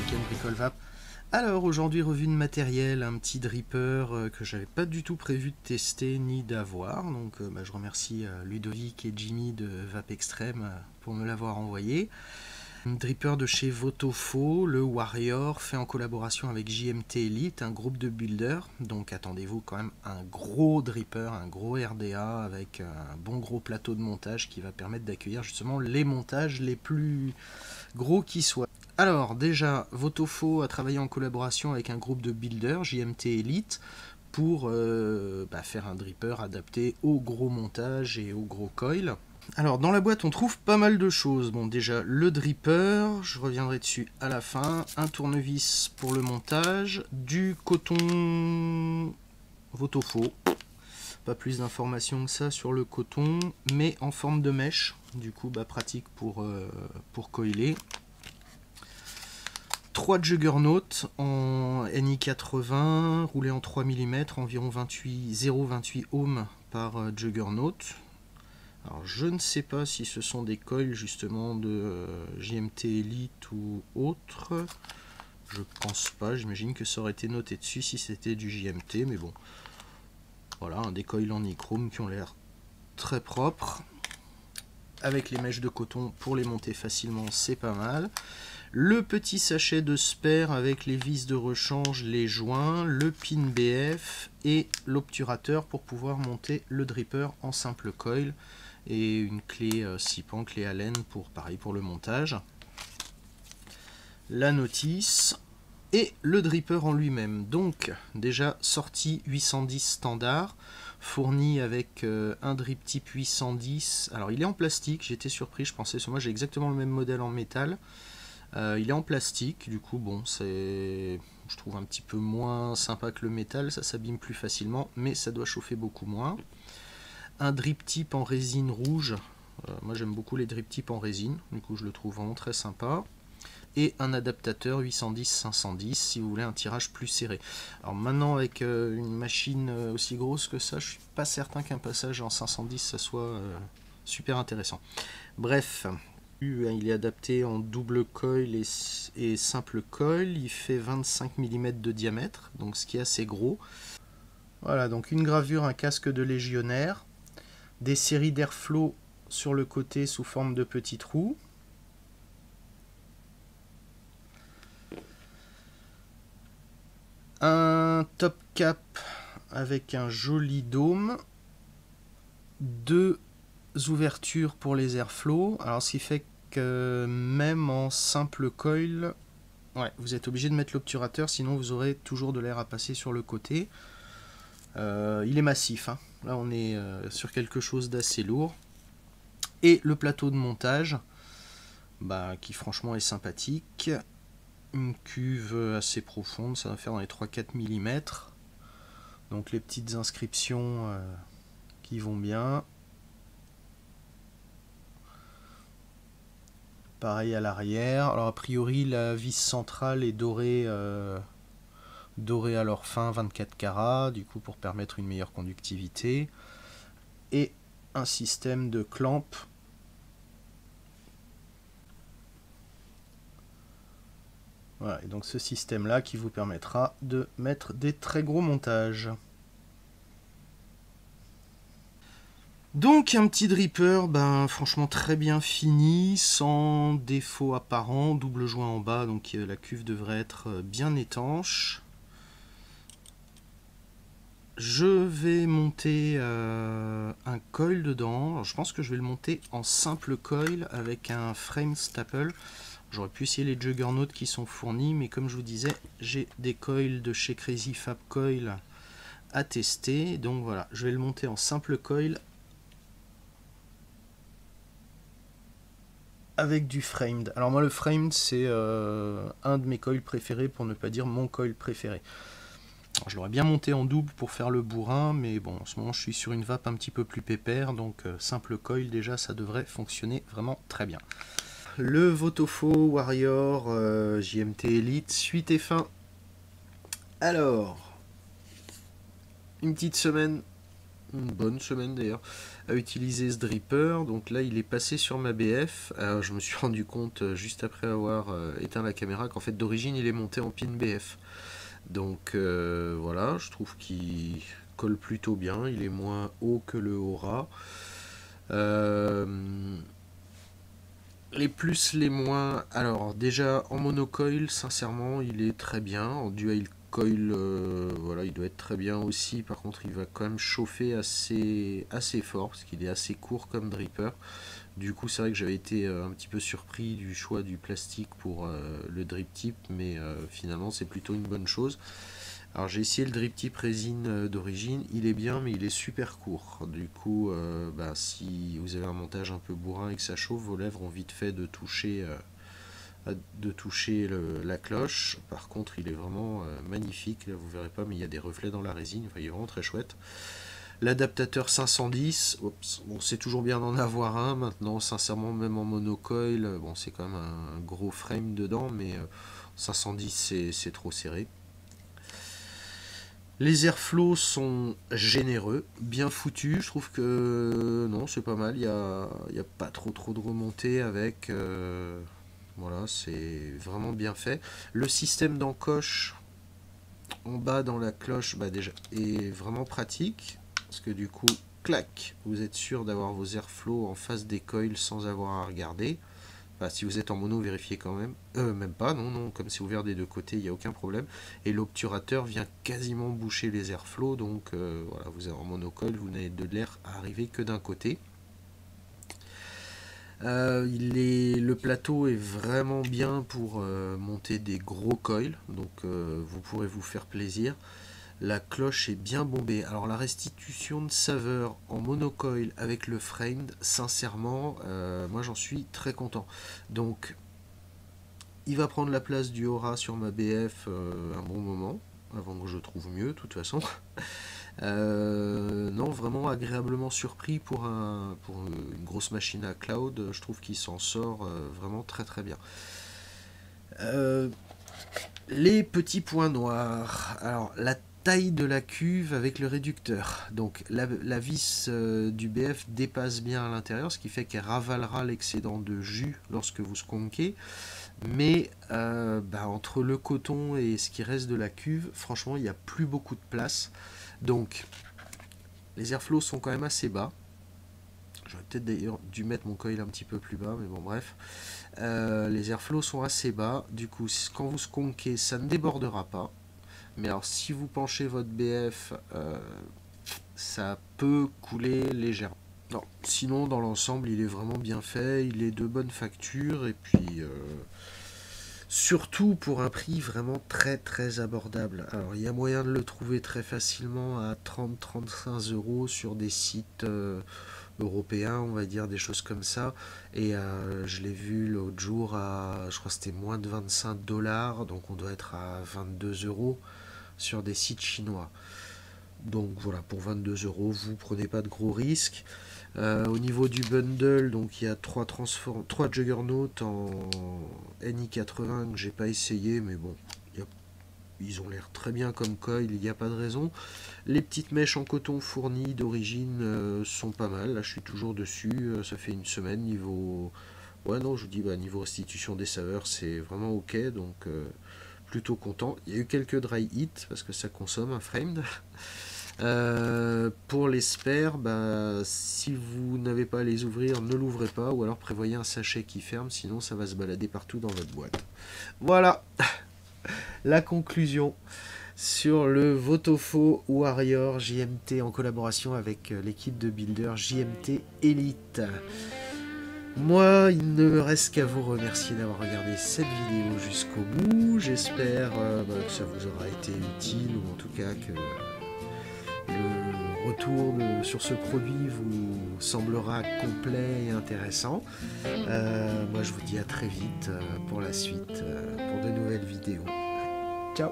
week-end Bricole Vap. Alors aujourd'hui revue de matériel, un petit dripper que j'avais pas du tout prévu de tester ni d'avoir. Donc je remercie Ludovic et Jimmy de Vap Extreme pour me l'avoir envoyé. Un dripper de chez Votofo, le Warrior, fait en collaboration avec JMT Elite, un groupe de builders. Donc attendez-vous quand même un gros dripper, un gros RDA avec un bon gros plateau de montage qui va permettre d'accueillir justement les montages les plus gros qui soient. Alors déjà, Votofo a travaillé en collaboration avec un groupe de builders, JMT Elite, pour faire un dripper adapté au gros montage et au gros coil. Alors dans la boîte on trouve pas mal de choses. Bon déjà le dripper, je reviendrai dessus à la fin, un tournevis pour le montage, du coton Votofo, pas plus d'informations que ça sur le coton, mais en forme de mèche, du coup pratique pour coiler. 3 juggernauts en NI80, roulés en 3 mm, environ 0,28 ohms par juggernaut. Alors je ne sais pas si ce sont des coils justement de JMT Elite ou autre. Je pense pas, j'imagine que ça aurait été noté dessus si c'était du JMT, mais bon. Voilà, des coils en nichrome qui ont l'air très propres. Avec les mèches de coton pour les monter facilement, c'est pas mal. Le petit sachet de spare avec les vis de rechange, les joints, le pin BF et l'obturateur pour pouvoir monter le dripper en simple coil. Et une clé 6 pans, clé Allen pour pareil pour le montage. La notice et le dripper en lui-même. Donc déjà sorti 810 standard, fourni avec un drip type 810. Alors il est en plastique, j'étais surpris, je pensais sur moi j'ai exactement le même modèle en métal. Il est en plastique, du coup bon c'est, je trouve un petit peu moins sympa que le métal, ça s'abîme plus facilement, mais ça doit chauffer beaucoup moins. Un drip type en résine rouge, moi j'aime beaucoup les drip types en résine, du coup je le trouve vraiment très sympa. Et un adaptateur 810-510 si vous voulez un tirage plus serré. Alors maintenant avec une machine aussi grosse que ça, je suis pas certain qu'un passage en 510 ça soit super intéressant. Bref, il est adapté en double coil et simple coil, il fait 25 mm de diamètre, donc ce qui est assez gros. Voilà, donc une gravure, un casque de légionnaire, des séries d'airflow sur le côté sous forme de petits trous. Un top cap avec un joli dôme, 2 ouvertures pour les airflow. Alors ce qui fait que même en simple coil, ouais, vous êtes obligé de mettre l'obturateur, sinon vous aurez toujours de l'air à passer sur le côté. Il est massif, hein. Là on est sur quelque chose d'assez lourd. Et le plateau de montage, qui franchement est sympathique. Une cuve assez profonde, ça va faire dans les 3-4 mm. Donc les petites inscriptions qui vont bien. Pareil à l'arrière. Alors a priori la vis centrale est dorée, dorée à leur fin 24 carats, du coup pour permettre une meilleure conductivité. Et un système de clamp. Voilà, et donc ce système là qui vous permettra de mettre des très gros montages. Donc un petit dripper, franchement très bien fini, sans défaut apparent, double joint en bas, donc la cuve devrait être bien étanche. Je vais monter un coil dedans. Alors, je pense que je vais le monter en simple coil avec un frame staple. J'aurais pu essayer les juggernauts qui sont fournis, mais comme je vous disais, j'ai des coils de chez Crazy Fab Coil à tester. Donc voilà, je vais le monter en simple coil avec du framed. Alors moi le framed c'est un de mes coils préférés, pour ne pas dire mon coil préféré. Alors, je l'aurais bien monté en double pour faire le bourrin, mais bon en ce moment je suis sur une vape un petit peu plus pépère, donc simple coil déjà ça devrait fonctionner vraiment très bien. Le Votofo Warrior JMT Elite, suite et fin. Alors, une petite semaine une bonne semaine d'ailleurs, à utiliser ce dripper. Donc là, il est passé sur ma BF. Alors, je me suis rendu compte juste après avoir éteint la caméra qu'en fait d'origine il est monté en pin BF. Donc voilà, je trouve qu'il colle plutôt bien. Il est moins haut que le Aura. Euh, les plus, les moins. Alors déjà en monocoil, sincèrement, il est très bien. En dual coil, voilà, il doit être très bien aussi. Par contre, il va quand même chauffer assez fort parce qu'il est assez court comme dripper. Du coup, c'est vrai que j'avais été un petit peu surpris du choix du plastique pour le drip tip, mais finalement, c'est plutôt une bonne chose. Alors j'ai essayé le drip tip résine d'origine, il est bien mais il est super court. Du coup, si vous avez un montage un peu bourrin et que ça chauffe, vos lèvres ont vite fait de toucher, la cloche. Par contre, il est vraiment magnifique. Là, vous verrez pas, mais il y a des reflets dans la résine. Enfin, il est vraiment très chouette. L'adaptateur 510, bon, c'est toujours bien d'en avoir un. Maintenant, sincèrement, même en monocoil, bon, c'est quand même un gros frame dedans, mais 510 c'est trop serré. Les airflows sont généreux, bien foutus. Je trouve que non, c'est pas mal. Il y a pas trop de remontées avec. Voilà, c'est vraiment bien fait. Le système d'encoche en bas dans la cloche, déjà, est vraiment pratique. Parce que du coup, clac, vous êtes sûr d'avoir vos airflows en face des coils sans avoir à regarder. Enfin, si vous êtes en mono, vérifiez quand même. Même pas, non, comme c'est ouvert des deux côtés, il n'y a aucun problème. Et l'obturateur vient quasiment boucher les airflows, donc voilà, vous êtes en monocoil, vous n'avez de l'air à arriver que d'un côté. Le plateau est vraiment bien pour monter des gros coils, donc vous pourrez vous faire plaisir. La cloche est bien bombée. Alors la restitution de saveur en monocoil avec le framed, sincèrement, moi j'en suis très content. Donc il va prendre la place du Aura sur ma BF un bon moment, avant que je trouve mieux de toute façon. Non, vraiment agréablement surpris pour une grosse machine à cloud. Je trouve qu'il s'en sort vraiment très bien. Les petits points noirs. Alors la taille de la cuve avec le réducteur. Donc la vis du BF dépasse bien à l'intérieur, ce qui fait qu'elle ravalera l'excédent de jus lorsque vous skonkez. Mais entre le coton et ce qui reste de la cuve, franchement, il n'y a plus beaucoup de place. Donc, les airflows sont quand même assez bas. J'aurais peut-être d'ailleurs dû mettre mon coil un petit peu plus bas, mais bon, bref. Les airflows sont assez bas. Du coup, quand vous skonkez, ça ne débordera pas. Mais alors, si vous penchez votre BF, ça peut couler légèrement. Non, sinon, dans l'ensemble, il est vraiment bien fait. Il est de bonne facture. Et puis, surtout pour un prix vraiment très abordable. Alors il y a moyen de le trouver très facilement à 30-35 euros sur des sites européens, on va dire, des choses comme ça. Et je l'ai vu l'autre jour à, je crois que c'était moins de 25 dollars, donc on doit être à 22 euros sur des sites chinois. Donc voilà, pour 22 euros, vous prenez pas de gros risques. Au niveau du bundle, donc il y a 3 Juggernauts en NI80 que j'ai pas essayé, mais bon, ils ont l'air très bien comme coil, il n'y a pas de raison. Les petites mèches en coton fournies d'origine sont pas mal, là je suis toujours dessus, ça fait une semaine. Niveau, ouais, non, je vous dis, niveau restitution des saveurs, c'est vraiment ok, donc plutôt content. Il y a eu quelques dry hits parce que ça consomme un framed. Pour les spares, si vous n'avez pas à les ouvrir, ne l'ouvrez pas, ou alors prévoyez un sachet qui ferme, sinon ça va se balader partout dans votre boîte. Voilà la conclusion sur le Votofo Warrior JMT en collaboration avec l'équipe de builder JMT Elite. Moi, il ne me reste qu'à vous remercier d'avoir regardé cette vidéo jusqu'au bout. J'espère que ça vous aura été utile, ou en tout cas que le retour sur ce produit vous semblera complet et intéressant. Moi je vous dis à très vite pour la suite, pour de nouvelles vidéos. Ciao!